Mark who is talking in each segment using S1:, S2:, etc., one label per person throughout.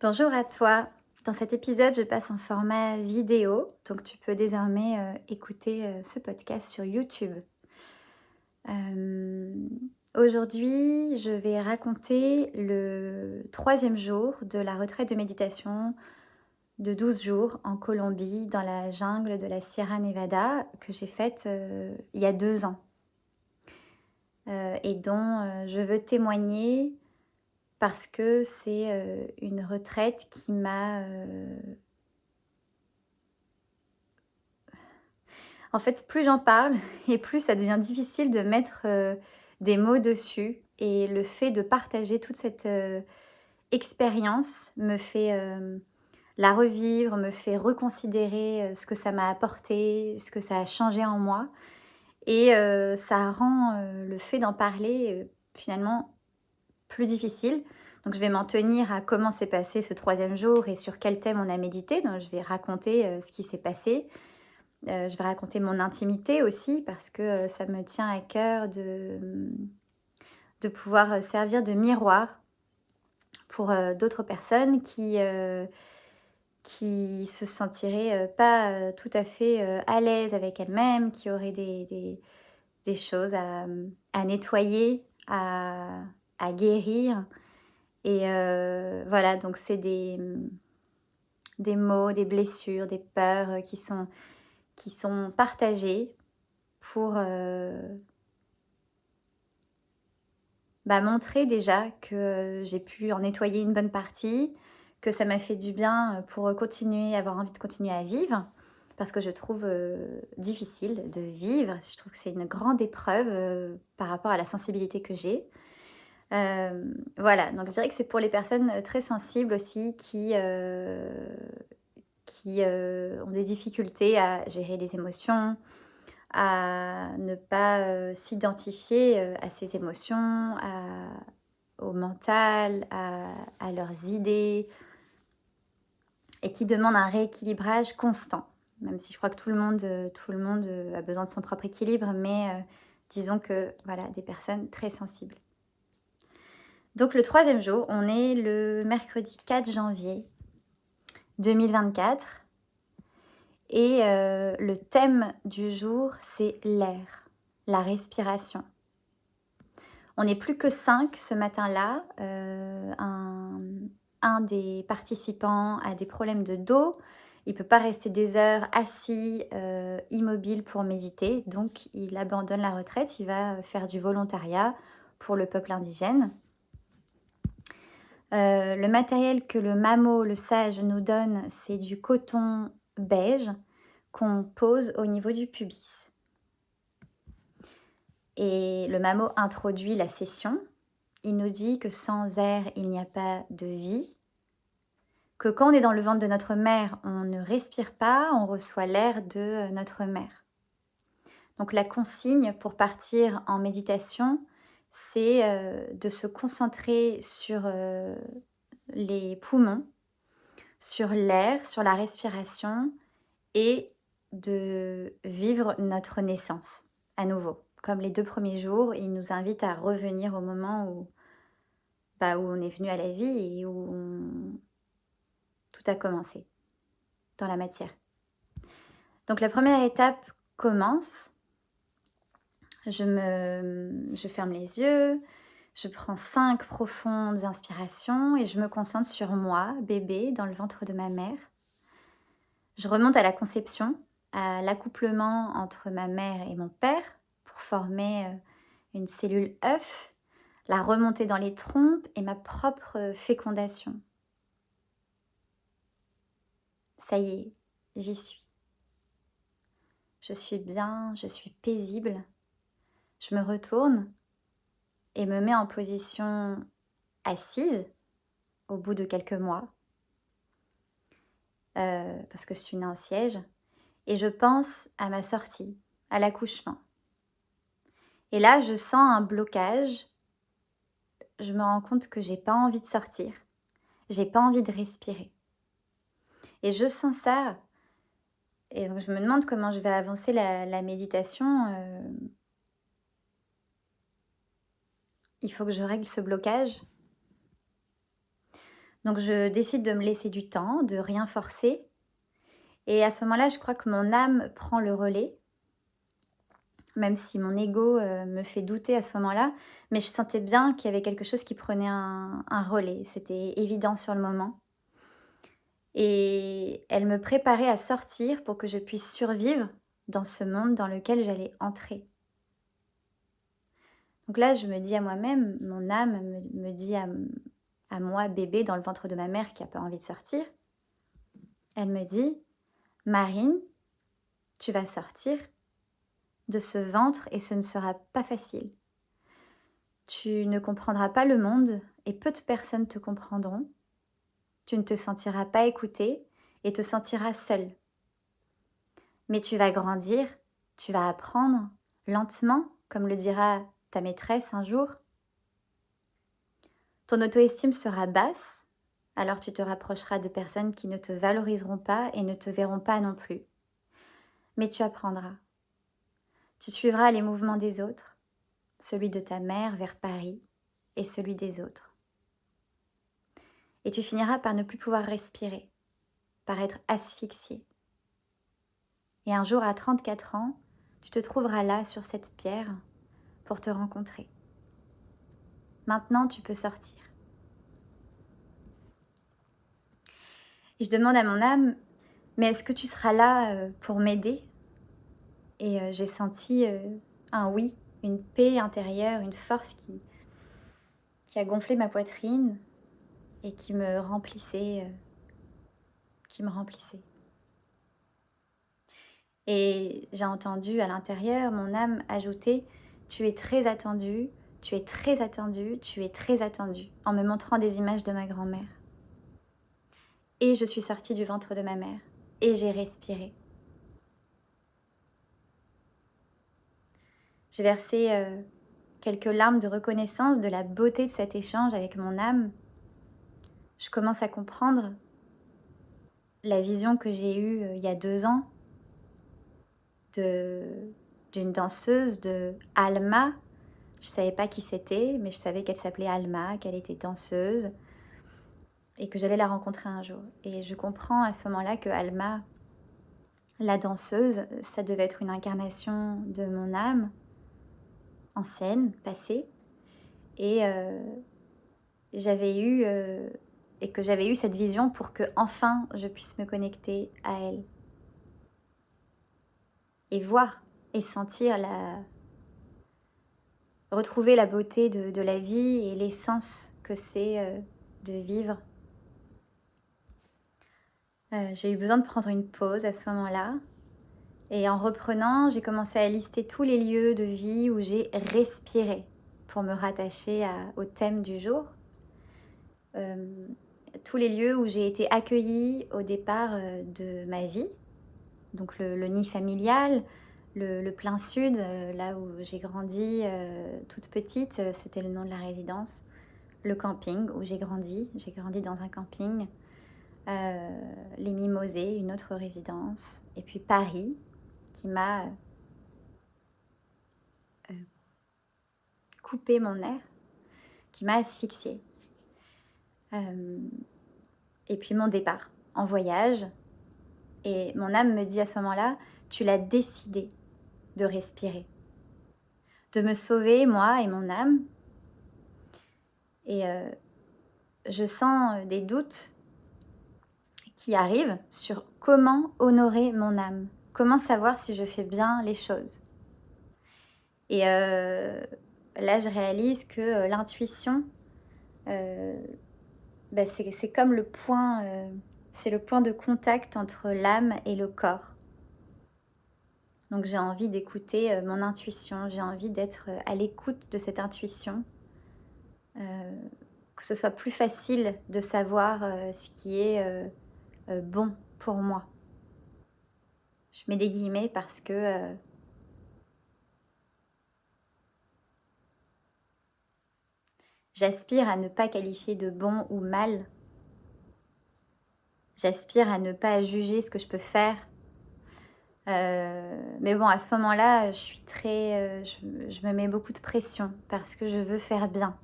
S1: Bonjour à toi. Dans cet épisode, je passe en format vidéo, donc tu peux désormais écouter ce podcast sur YouTube. Euh, Aujourd'hui, je vais raconter le troisième jour de la retraite de méditation de 12 jours en Colombie, dans la jungle de la Sierra Nevada, que j'ai faite il y a 2 ans et dont je veux témoigner parce que c'est une retraite qui m'a En fait, plus j'en parle et plus ça devient difficile de mettre, des mots dessus, et le fait de partager toute cette, expérience me fait, la revivre, me fait reconsidérer, ce que ça m'a apporté, ce que ça a changé en moi, et ça rend, le fait d'en parler, finalement plus difficile. Donc je vais m'en tenir à comment s'est passé ce troisième jour et sur quel thème on a médité. Donc je vais raconter, ce qui s'est passé. Je vais raconter mon intimité aussi parce que, ça me tient à cœur de pouvoir, servir de miroir pour, d'autres personnes qui se sentiraient, pas, tout à fait, à l'aise avec elles-mêmes, qui auraient des choses à nettoyer, à guérir, et voilà, donc c'est des mots, des blessures, des peurs, qui sont partagées pour, montrer déjà que j'ai pu en nettoyer une bonne partie, que ça m'a fait du bien, pour continuer, avoir envie de continuer à vivre. Parce que je trouve, difficile de vivre. Je trouve que c'est une grande épreuve, par rapport à la sensibilité que j'ai. Voilà, donc je dirais que c'est pour les personnes, très sensibles aussi qui ont des difficultés à gérer les émotions, à ne pas, s'identifier, à ces émotions, au mental, à leurs idées, et qui demandent un rééquilibrage constant. Même si je crois que tout le monde a besoin de son propre équilibre, mais disons que voilà, des personnes très sensibles. Donc le troisième jour, on est le mercredi 4 janvier 2024, et le thème du jour, c'est l'air, la respiration. On n'est plus que 5 ce matin-là. Un des participants a des problèmes de dos. Il ne peut pas rester des heures assis, immobile pour méditer. Donc, il abandonne la retraite. Il va faire du volontariat pour le peuple indigène. Le matériel que le mamo, le sage, nous donne, c'est du coton beige qu'on pose au niveau du pubis. Et le mamo introduit la session. Il nous dit que sans air, il n'y a pas de vie, que quand on est dans le ventre de notre mère, on ne respire pas, on reçoit l'air de notre mère. Donc la consigne pour partir en méditation, c'est de se concentrer sur les poumons, sur l'air, sur la respiration, et de vivre notre naissance à nouveau. Comme les 2 premiers jours, il nous invite à revenir au moment où on est venu à la vie et où tout a commencé dans la matière. Donc la première étape commence. Je ferme les yeux, je prends 5 profondes inspirations et je me concentre sur moi, bébé, dans le ventre de ma mère. Je remonte à la conception, à l'accouplement entre ma mère et mon père pour former une cellule œuf, la remontée dans les trompes et ma propre fécondation. Ça y est, j'y suis. Je suis bien, je suis paisible. Je me retourne et me mets en position assise au bout de quelques mois, parce que je suis née en siège, et je pense à ma sortie, à l'accouchement. Et là, je sens un blocage. Je me rends compte que j'ai pas envie de sortir, j'ai pas envie de respirer. Et je sens ça, et donc je me demande comment je vais avancer la méditation. Il faut que je règle ce blocage. Donc je décide de me laisser du temps, de rien forcer. Et à ce moment-là, je crois que mon âme prend le relais, même si mon ego me fait douter à ce moment-là. Mais je sentais bien qu'il y avait quelque chose qui prenait un relais. C'était évident sur le moment. Et elle me préparait à sortir pour que je puisse survivre dans ce monde dans lequel j'allais entrer. Donc là, je me dis à moi-même, mon âme me dit à moi, bébé dans le ventre de ma mère qui n'a pas envie de sortir, elle me dit, Marine, tu vas sortir de ce ventre et ce ne sera pas facile. Tu ne comprendras pas le monde et peu de personnes te comprendront. Tu ne te sentiras pas écoutée et te sentiras seule. Mais tu vas grandir, tu vas apprendre lentement, comme le dira ta maîtresse un jour. Ton auto-estime sera basse, alors tu te rapprocheras de personnes qui ne te valoriseront pas et ne te verront pas non plus. Mais tu apprendras. Tu suivras les mouvements des autres, celui de ta mère vers Paris et celui des autres. Et tu finiras par ne plus pouvoir respirer, par être asphyxié. Et un jour, à 34 ans, tu te trouveras là, sur cette pierre, pour te rencontrer. Maintenant, tu peux sortir. Et je demande à mon âme, mais est-ce que tu seras là pour m'aider? Et j'ai senti un oui, une paix intérieure, une force qui a gonflé ma poitrine et qui me remplissait. Et j'ai entendu à l'intérieur mon âme ajouter « Tu es très attendu, tu es très attendu, tu es très attendu » en me montrant des images de ma grand-mère. Et je suis sortie du ventre de ma mère et j'ai respiré. J'ai versé quelques larmes de reconnaissance de la beauté de cet échange avec mon âme. Je commence à comprendre la vision que j'ai eue il y a 2 ans d'une danseuse, de Alma. Je ne savais pas qui c'était, mais je savais qu'elle s'appelait Alma, qu'elle était danseuse et que j'allais la rencontrer un jour. Et je comprends à ce moment-là que Alma, la danseuse, ça devait être une incarnation de mon âme, ancienne, passée. Et j'avais eu cette vision pour que enfin je puisse me connecter à elle et voir et sentir retrouver la beauté de la vie et l'essence que c'est de vivre. J'ai eu besoin de prendre une pause à ce moment-là. Et en reprenant, j'ai commencé à lister tous les lieux de vie où j'ai respiré pour me rattacher au thème du jour. Tous les lieux où j'ai été accueillie au départ de ma vie. Donc le nid familial, le plein sud, là où j'ai grandi toute petite, c'était le nom de la résidence. Le camping où j'ai grandi dans un camping. Les Mimosées, une autre résidence. Et puis Paris, qui m'a coupé mon air, qui m'a asphyxiée. Et puis mon départ en voyage. Et mon âme me dit à ce moment-là, tu l'as décidé de respirer, de me sauver, moi et mon âme. Et je sens des doutes qui arrivent sur comment honorer mon âme, comment savoir si je fais bien les choses. Et là, je réalise que l'intuition, c'est comme le point, c'est le point de contact entre l'âme et le corps. Donc j'ai envie d'écouter mon intuition, j'ai envie d'être à l'écoute de cette intuition, que ce soit plus facile de savoir ce qui est bon pour moi. Je mets des guillemets parce que j'aspire à ne pas qualifier de bon ou mal. J'aspire à ne pas juger ce que je peux faire. Mais bon, à ce moment-là, je me mets beaucoup de pression parce que je veux faire bien.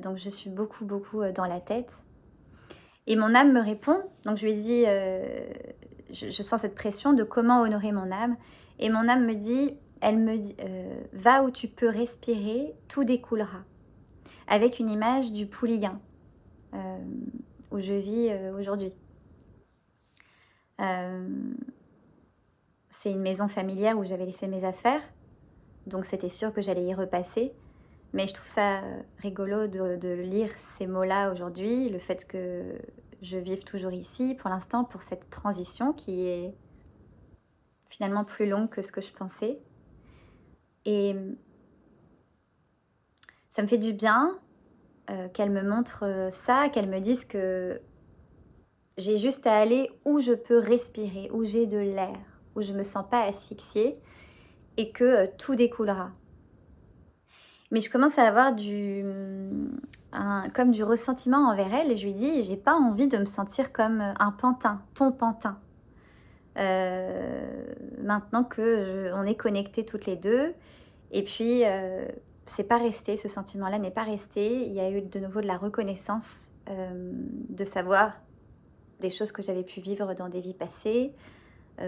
S1: Donc je suis beaucoup dans la tête. Et mon âme me répond, donc je lui dis, je sens cette pression de comment honorer mon âme. Et mon âme me dit, elle me dit, va où tu peux respirer, tout découlera. Avec une image du Pouliguen, euh, où je vis aujourd'hui. C'est une maison familière où j'avais laissé mes affaires, donc c'était sûr que j'allais y repasser. Mais je trouve ça rigolo de lire ces mots-là aujourd'hui, le fait que je vive toujours ici pour l'instant, pour cette transition qui est finalement plus longue que ce que je pensais. Et ça me fait du bien qu'elle me montre ça, qu'elle me dise que j'ai juste à aller où je peux respirer, où j'ai de l'air, où je ne me sens pas asphyxiée et que tout découlera. Mais je commence à avoir comme du ressentiment envers elle et je lui dis, j'ai pas envie de me sentir comme un pantin, ton pantin. Maintenant que on est connectés toutes les deux, et puis c'est pas resté, ce sentiment-là n'est pas resté. Il y a eu de nouveau de la reconnaissance, de savoir des choses que j'avais pu vivre dans des vies passées,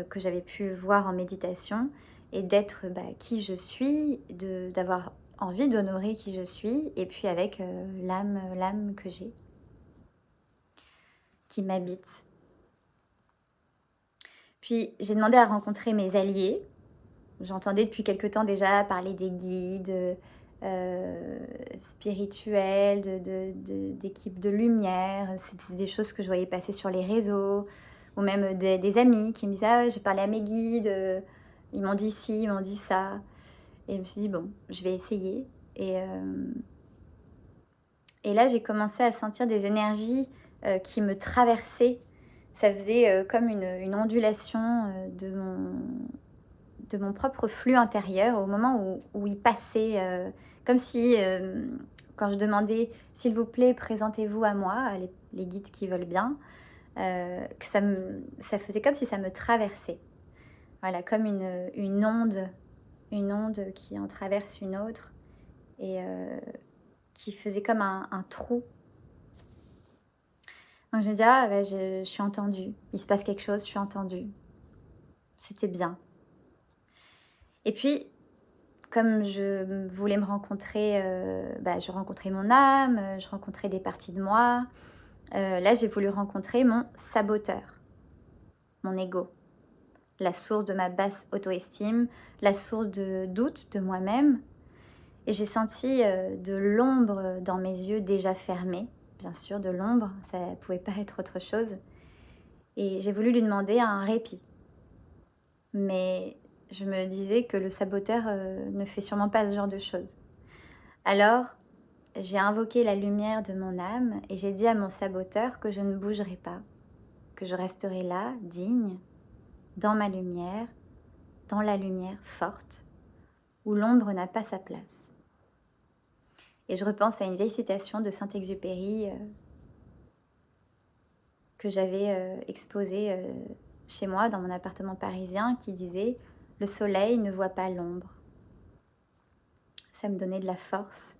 S1: que j'avais pu voir en méditation, et d'être qui je suis, d'avoir envie d'honorer qui je suis, et puis avec l'âme que j'ai, qui m'habite. Puis j'ai demandé à rencontrer mes alliés. J'entendais depuis quelque temps déjà parler des guides spirituels, d'équipes de lumière. C'était des choses que je voyais passer sur les réseaux, ou même des amis qui me disaient « Ah, j'ai parlé à mes guides, ils m'ont dit ci, ils m'ont dit ça ». Et je me suis dit « Bon, je vais essayer ». Et là, j'ai commencé à sentir des énergies qui me traversaient. Ça faisait comme une ondulation de mon propre flux intérieur au moment où il passait, comme si, quand je demandais « S'il vous plaît, présentez-vous à moi », les guides qui veulent bien, que ça faisait comme si ça me traversait. Voilà, comme une onde qui en traverse une autre et qui faisait comme un trou. Donc je me dis, ah, bah, je suis entendue, il se passe quelque chose, je suis entendue. C'était bien. Et puis, comme je voulais me rencontrer, je rencontrais mon âme, je rencontrais des parties de moi. Là, j'ai voulu rencontrer mon saboteur, mon ego, la source de ma basse auto-estime, la source de doute de moi-même. Et j'ai senti de l'ombre dans mes yeux déjà fermés, bien sûr, de l'ombre, ça ne pouvait pas être autre chose. Et j'ai voulu lui demander un répit. Mais je me disais que le saboteur ne fait sûrement pas ce genre de choses. Alors, j'ai invoqué la lumière de mon âme et j'ai dit à mon saboteur que je ne bougerai pas, que je resterai là, digne, dans ma lumière, dans la lumière forte, où l'ombre n'a pas sa place. Et je repense à une vieille citation de Saint-Exupéry que j'avais exposée chez moi dans mon appartement parisien qui disait « Le soleil ne voit pas l'ombre ». Ça me donnait de la force.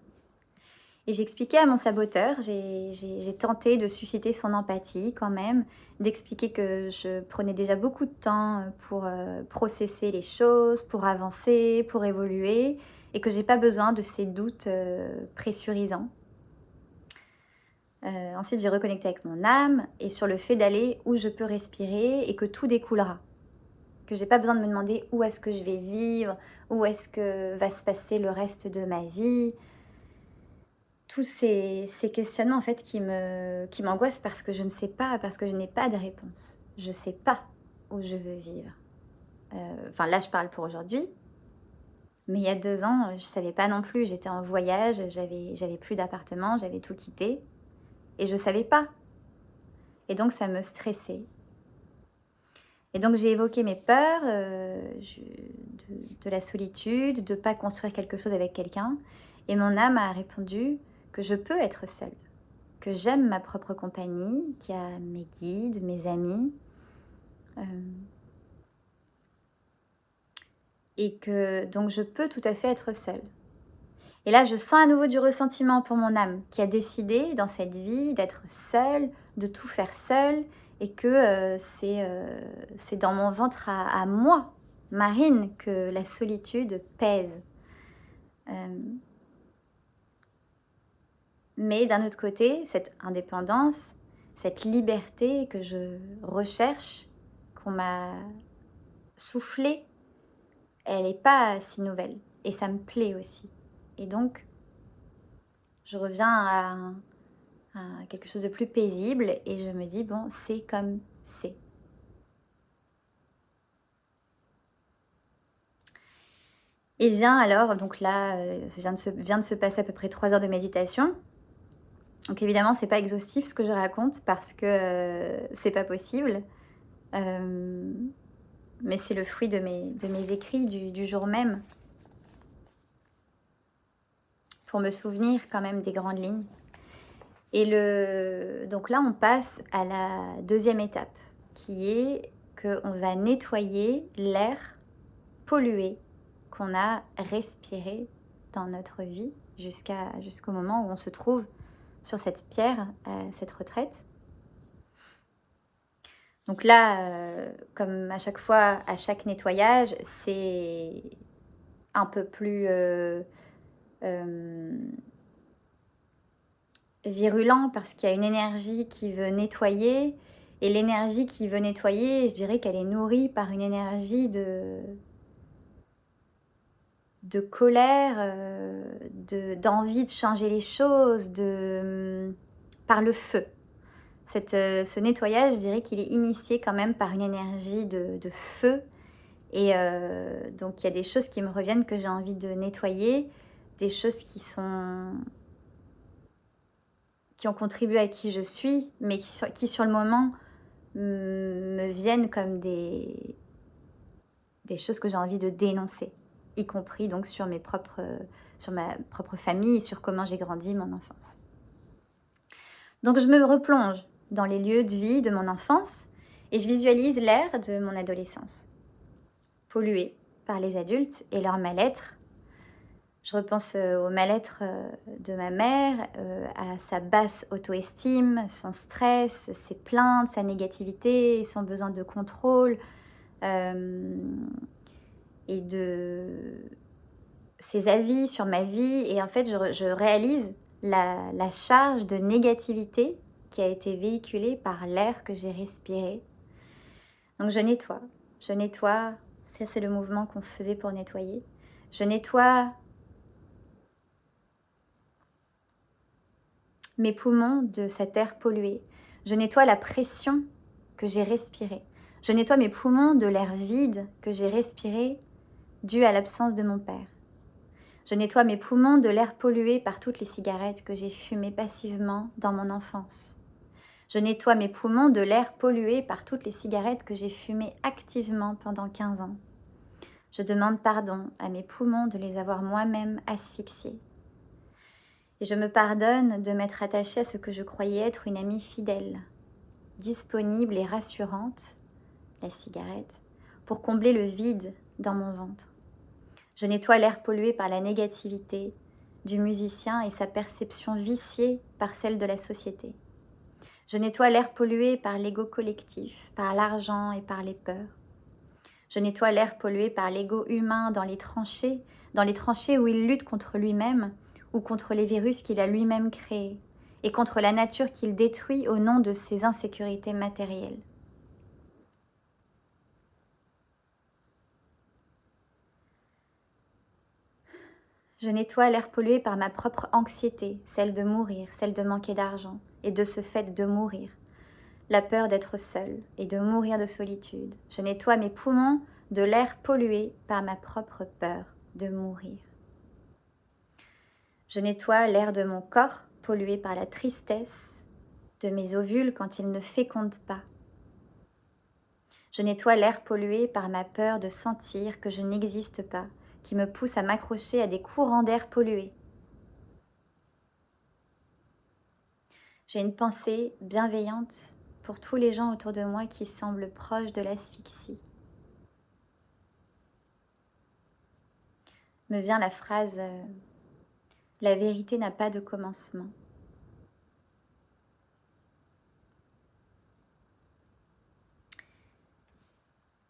S1: Et j'expliquais à mon saboteur, j'ai tenté de susciter son empathie quand même, d'expliquer que je prenais déjà beaucoup de temps pour processer les choses, pour avancer, pour évoluer, et que j'ai pas besoin de ces doutes pressurisants. Ensuite, j'ai reconnecté avec mon âme et sur le fait d'aller où je peux respirer et que tout découlera. Que j'ai pas besoin de me demander où est-ce que je vais vivre, où est-ce que va se passer le reste de ma vie. Tous ces questionnements en fait qui m'angoissent parce que je ne sais pas, parce que je n'ai pas de réponse. Je ne sais pas où je veux vivre. Enfin là, je parle pour aujourd'hui. Mais il y a 2 ans, je ne savais pas non plus. J'étais en voyage, j'avais plus d'appartement, j'avais tout quitté. Et je ne savais pas. Et donc, ça me stressait. Et donc, j'ai évoqué mes peurs de la solitude, de ne pas construire quelque chose avec quelqu'un. Et mon âme a répondu que je peux être seule, que j'aime ma propre compagnie, qu'il y a mes guides, mes amis. Et que donc, je peux tout à fait être seule. Et là, je sens à nouveau du ressentiment pour mon âme qui a décidé dans cette vie d'être seule, de tout faire seule, et que c'est dans mon ventre à moi, Marine, que la solitude pèse. Mais d'un autre côté, cette indépendance, cette liberté que je recherche, qu'on m'a soufflée, elle n'est pas si nouvelle. Et ça me plaît aussi. Et donc, je reviens à quelque chose de plus paisible et je me dis, bon, c'est comme c'est. Et vient alors, donc là, vient de se passer à peu près 3 heures de méditation. Donc évidemment, c'est pas exhaustif ce que je raconte parce que c'est pas possible. Mais c'est le fruit de mes écrits du jour même, pour me souvenir quand même des grandes lignes. Et donc là, on passe à la deuxième étape, qui est qu'on va nettoyer l'air pollué qu'on a respiré dans notre vie jusqu'au moment où on se trouve sur cette pierre, cette retraite. Donc là, comme à chaque fois, à chaque nettoyage, c'est un peu plus virulent parce qu'il y a une énergie qui veut nettoyer. Et l'énergie qui veut nettoyer, je dirais qu'elle est nourrie par une énergie de colère, d'envie de changer les choses, par le feu. Ce nettoyage, je dirais qu'il est initié quand même par une énergie de feu. Et donc il y a des choses qui me reviennent que j'ai envie de nettoyer, des choses qui ont contribué à qui je suis, mais qui sur le moment me viennent comme des choses que j'ai envie de dénoncer, y compris donc sur ma propre famille et sur comment j'ai grandi mon enfance. Donc je me replonge dans les lieux de vie de mon enfance et je visualise l'ère de mon adolescence, polluée par les adultes et leur mal-être. Je repense au mal-être de ma mère, à sa basse auto-estime, son stress, ses plaintes, sa négativité, son besoin de contrôle et de ses avis sur ma vie. Et en fait, je réalise la charge de négativité qui a été véhiculée par l'air que j'ai respiré. Donc je nettoie, ça c'est le mouvement qu'on faisait pour nettoyer. Je nettoie mes poumons de cet air pollué. Je nettoie la pression que j'ai respirée. Je nettoie mes poumons de l'air vide que j'ai respiré dû à l'absence de mon père. Je nettoie mes poumons de l'air pollué par toutes les cigarettes que j'ai fumées passivement dans mon enfance. Je nettoie mes poumons de l'air pollué par toutes les cigarettes que j'ai fumées activement pendant 15 ans. Je demande pardon à mes poumons de les avoir moi-même asphyxiés. Et je me pardonne de m'être attachée à ce que je croyais être une amie fidèle, disponible et rassurante, la cigarette, pour combler le vide dans mon ventre. Je nettoie l'air pollué par la négativité du musicien et sa perception viciée par celle de la société. Je nettoie l'air pollué par l'ego collectif, par l'argent et par les peurs. Je nettoie l'air pollué par l'ego humain dans les tranchées où il lutte contre lui-même ou contre les virus qu'il a lui-même créés et contre la nature qu'il détruit au nom de ses insécurités matérielles. Je nettoie l'air pollué par ma propre anxiété, celle de mourir, celle de manquer d'argent, et de ce fait de mourir. La peur d'être seule et de mourir de solitude. Je nettoie mes poumons de l'air pollué par ma propre peur de mourir. Je nettoie l'air de mon corps pollué par la tristesse de mes ovules quand ils ne fécondent pas. Je nettoie l'air pollué par ma peur de sentir que je n'existe pas, qui me pousse à m'accrocher à des courants d'air pollués. J'ai une pensée bienveillante pour tous les gens autour de moi qui semblent proches de l'asphyxie. Me vient la phrase La vérité n'a pas de commencement.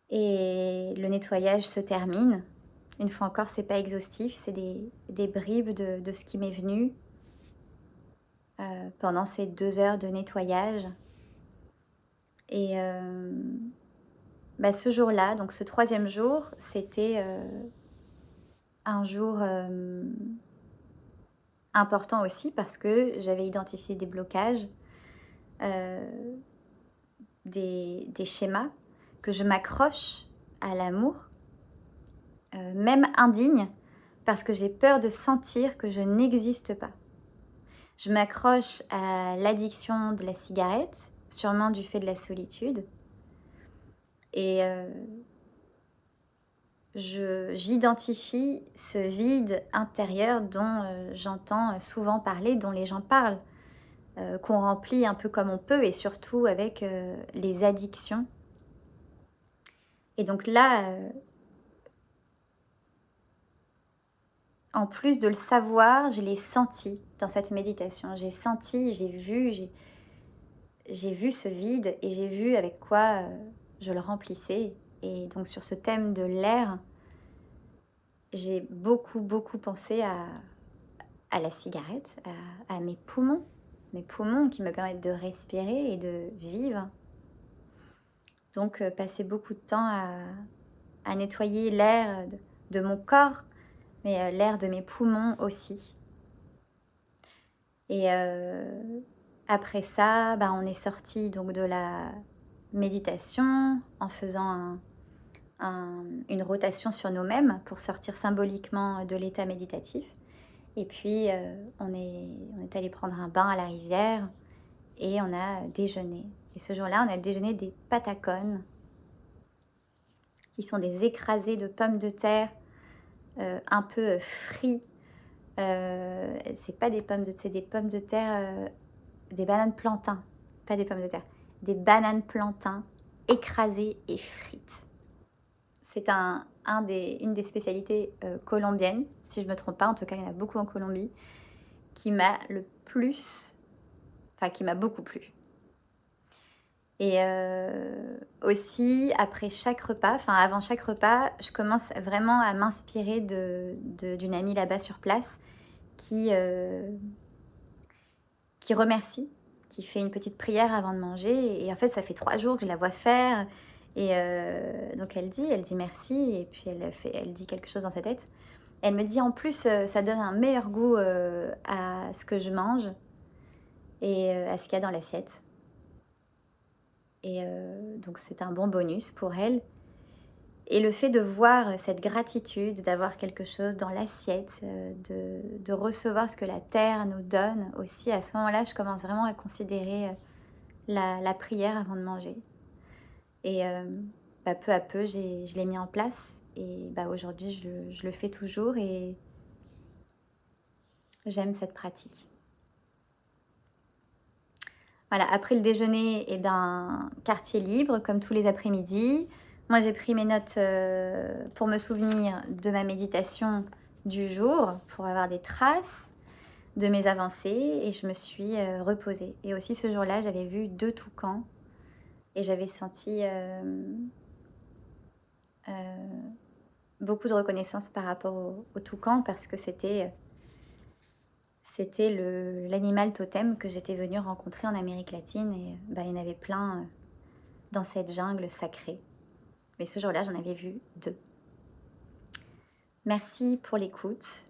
S1: Et le nettoyage se termine. Une fois encore, c'est pas exhaustif, c'est des bribes de ce qui m'est venu pendant ces 2 heures de nettoyage. Et ce jour-là, donc ce 3e jour, c'était un jour important aussi parce que j'avais identifié des blocages, euh, des schémas, que je m'accroche à l'amour, même indigne, parce que j'ai peur de sentir que je n'existe pas. Je m'accroche à l'addiction de la cigarette, sûrement du fait de la solitude. Et j'identifie ce vide intérieur dont j'entends souvent parler, dont les gens parlent, qu'on remplit un peu comme on peut, et surtout avec les addictions. Et donc là, en plus de le savoir, je l'ai senti dans cette méditation. J'ai senti, j'ai vu ce vide et j'ai vu avec quoi je le remplissais. Et donc sur ce thème de l'air, j'ai beaucoup pensé à la cigarette, à mes poumons qui me permettent de respirer et de vivre. Donc passer beaucoup de temps à nettoyer l'air de mon corps, mais l'air de mes poumons aussi. Et après ça, on est sorti donc de la méditation en faisant une rotation sur nous-mêmes pour sortir symboliquement de l'état méditatif. Et puis on est allé prendre un bain à la rivière et on a déjeuné. Et ce jour-là, on a déjeuné des patacones, qui sont des écrasés de pommes de terre un peu frits. C'est pas des pommes de terre, c'est des pommes de terre, des bananes plantains, pas des pommes de terre, des bananes plantains écrasées et frites. C'est une des spécialités colombiennes, si je ne me trompe pas, en tout cas il y en a beaucoup en Colombie, qui m'a qui m'a beaucoup plu. Et aussi, après chaque repas, avant chaque repas, je commence vraiment à m'inspirer d'une amie là-bas sur place qui remercie, qui fait une petite prière avant de manger. Et en fait, ça fait 3 jours que je la vois faire. Et donc elle dit merci, et puis elle dit quelque chose dans sa tête. Elle me dit en plus, ça donne un meilleur goût à ce que je mange et à ce qu'il y a dans l'assiette. Et donc c'est un bon bonus pour elle. Et le fait de voir cette gratitude, d'avoir quelque chose dans l'assiette, de recevoir ce que la terre nous donne aussi, à ce moment-là, je commence vraiment à considérer la prière avant de manger. Et peu à peu, je l'ai mis en place. Et aujourd'hui, je le fais toujours et j'aime cette pratique. Voilà, après le déjeuner, quartier libre, comme tous les après-midi. Moi, j'ai pris mes notes pour me souvenir de ma méditation du jour, pour avoir des traces de mes avancées, et je me suis reposée. Et aussi, ce jour-là, j'avais vu 2 toucans et j'avais senti beaucoup de reconnaissance par rapport aux toucans, parce que c'était l'animal totem que j'étais venue rencontrer en Amérique latine, et il y en avait plein dans cette jungle sacrée. Mais ce jour-là, j'en avais vu 2. Merci pour l'écoute.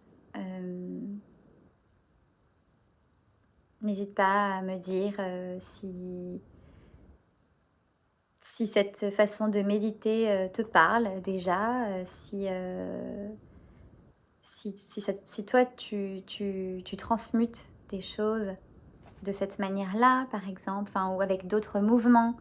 S1: N'hésite pas à me dire si cette façon de méditer te parle déjà, si toi tu transmutes des choses de cette manière-là, par exemple, ou avec d'autres mouvements,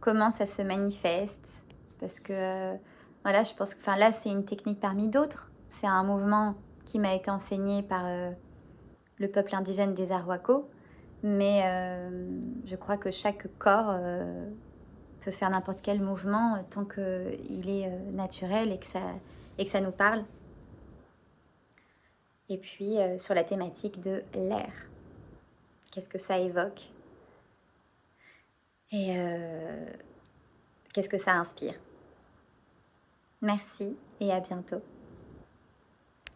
S1: comment ça se manifeste. Parce que voilà, je pense que là, c'est une technique parmi d'autres. C'est un mouvement qui m'a été enseigné par le peuple indigène des Arhuacos. Mais je crois que chaque corps peut faire n'importe quel mouvement tant qu'il est naturel et que ça nous parle. et puis sur la thématique de l'air. Qu'est-ce que ça évoque et qu'est-ce que ça inspire. Merci et à bientôt.